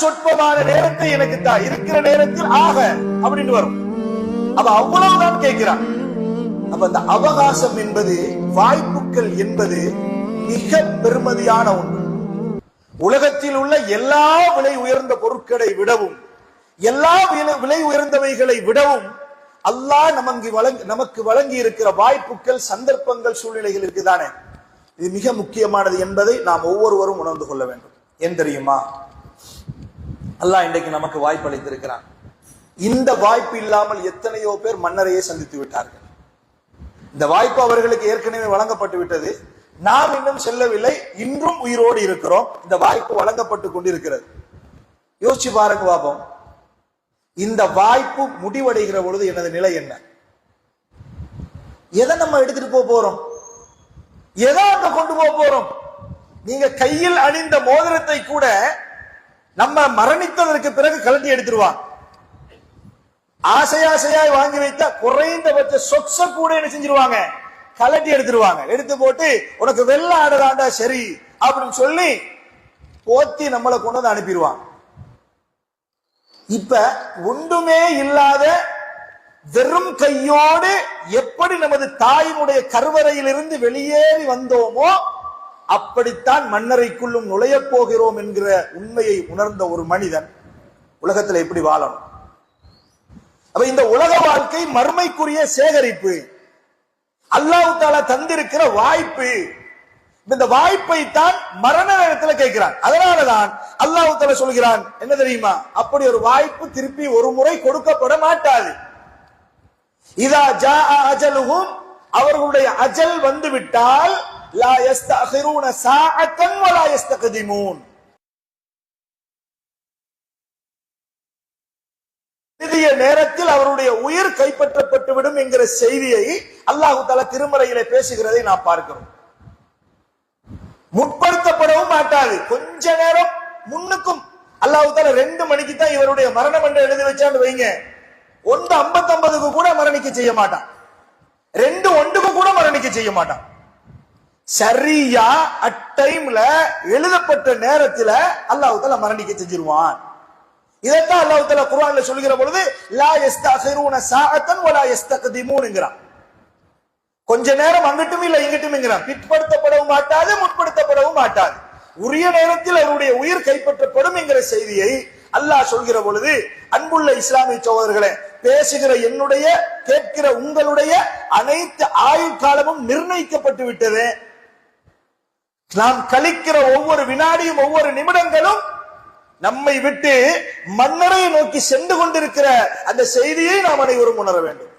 சொற்பமான நேரத்தை எனக்கு தான், இருக்கிற நேரத்தில் ஆக அப்படின்னு வரும். அவ அவ்வளவுதான் கேட்கிறான். அப்ப அந்த அவகாசம் என்பது, வாய்ப்புகள் என்பது மிக பெருமதியான ஒன்று. உலகத்தில் உள்ள எல்லா விலை உயர்ந்த பொருட்களை விடவும், எல்லா விலை உயர்ந்தவைகளை விடவும் அல்லாஹ் நமக்கு வழங்கி இருக்கிற வாய்ப்புகள், சந்தர்ப்பங்கள், சூழ்நிலைகள் இருக்குதானே, இது மிக முக்கியமானது என்பதை நாம் ஒவ்வொருவரும் உணர்ந்து கொள்ள வேண்டும். ஏன் தெரியுமா? அல்லாஹ் இன்றைக்கு நமக்கு வாய்ப்பு அளித்திருக்கிறான். இந்த வாய்ப்பு இல்லாமல் எத்தனையோ பேர் மன்னரையே சந்தித்து விட்டார்கள். இந்த வாய்ப்பு அவர்களுக்கு ஏற்கனவே வழங்கப்பட்டு விட்டது. நாம் இன்னும் செல்லவில்லை, இன்றும் உயிரோடு இருக்கிறோம். இந்த வாய்ப்பு வழங்கப்பட்டு கொண்டிருக்கிறது. யோசிச்சு பாருங்க பாப்போம், இந்த வாய்ப்பு முடிவடைகிற பொழுது எனது நிலை என்ன? எதை நம்ம எடுத்துட்டு போறோம்? எதை அங்க கொண்டு போறோம்? நீங்க கையில் அணிந்த மோதிரத்தை கூட நம்ம மரணித்ததற்கு பிறகு கழட்டி எடுத்துருவாங்க. ஆசையாய் வாங்கி வைத்த குறைந்தபட்ச சொக்ஸ கூட என்ன செஞ்சிருவாங்க? கலட்டி எடுத்துருவாங்க. எடுத்து போட்டு உனக்கு வெள்ள ஆடுறாண்டா சரி அப்படின்னு சொல்லி போத்தி நம்மளை கொண்டு வந்து அனுப்பிடுவாங்க. இப்ப ஒன்றுமே இல்லாத வெறும் கையோடு எப்படி நமது தாயினுடைய கருவறையிலிருந்து வெளியேறி வந்தோமோ அப்படித்தான் மன்னரைக்குள்ளும் நுழைய போகிறோம் என்கிற உண்மையை உணர்ந்த ஒரு மனிதன் உலகத்தில் எப்படி வாழணும்? அப்ப இந்த உலக வாழ்க்கை மறுமைக்குரிய சேகரிப்பு, அல்லாஹ் தஆலா தந்திருக்கிற வாய்ப்பு. இந்த வாய்ப்பை தான் மரண நேரத்தில் கேட்கிறான். அதனாலதான் அல்லாஹ் தஆலா சொல்கிறான், என்ன தெரியுமா? அப்படி ஒரு வாய்ப்பு திருப்பி ஒரு முறை கொடுக்கப்பட மாட்டாது. இதா ஜாஅ அஜலுஹும், அவர்களுடைய அஜல் வந்து விட்டால் லா யஸ்தஅகிரூன சாஅத்தன் வலா யஸ்தக்திமூன், இறுதிய நேரத்தில் அவருடைய உயிர் கைப்பற்றப்பட்டு விடும் என்கிற செய்தியை அல்லாஹ் தஆலா திருமறையிலே பேசுகிறதை நாம் பார்க்கிறோம். முற்படுத்தப்படவும் மாட்டாது. கொஞ்ச நேரம் முன்னுக்கும் அல்லாஹ் தஆலா 2 மணிக்கு தான் இவருடைய மரணம் என்று எழுதி வச்சான்னு வைங்க, 1:59க்கு கூட மரணிக்க செய்ய மாட்டான். 2:01க்கு கூட மரணிக்க செய்ய மாட்டான். சரியா அட் டைம்ல எழுதப்பட்ட நேரத்துல அல்லாஹ் தஆலா மரணிக்க செஞ்சிருவான். இதைத்தான் அல்லாஹ் தஆலா குர்ஆன்ல சொல்லுகிற பொழுது லா யஸ்தஅகிரூன சாஅத்தன் வலா யஸ்தக்திமூன்ங்கறான். கொஞ்ச நேரம் அங்கிட்டும் இல்ல இங்கிட்டும்ங்கறான். பிற்படுத்தப்படவும் மாட்டாது, முற்படுத்தப்படவும் மாட்டாது. உரிய நேரத்தில் அவருடைய உயிர் கைப்பற்றப்படும் என்கிற செய்தியை அல்லாஹ் சொல்கிற பொழுது, அன்புள்ள இஸ்லாமிய சகோதரர்களே, பேசுகிற என்னுடைய, கேட்கிற உங்களுடைய அனைத்து ஆயுள் காலமும் நிர்ணயிக்கப்பட்டு விட்டது. நாம் கழிக்கிற ஒவ்வொரு வினாடியும் ஒவ்வொரு நிமிடங்களும் நம்மை விட்டு மன்னரை நோக்கி சென்று கொண்டிருக்கிற அந்த செய்தியை நாம் அனைவரும் உணர வேண்டும்.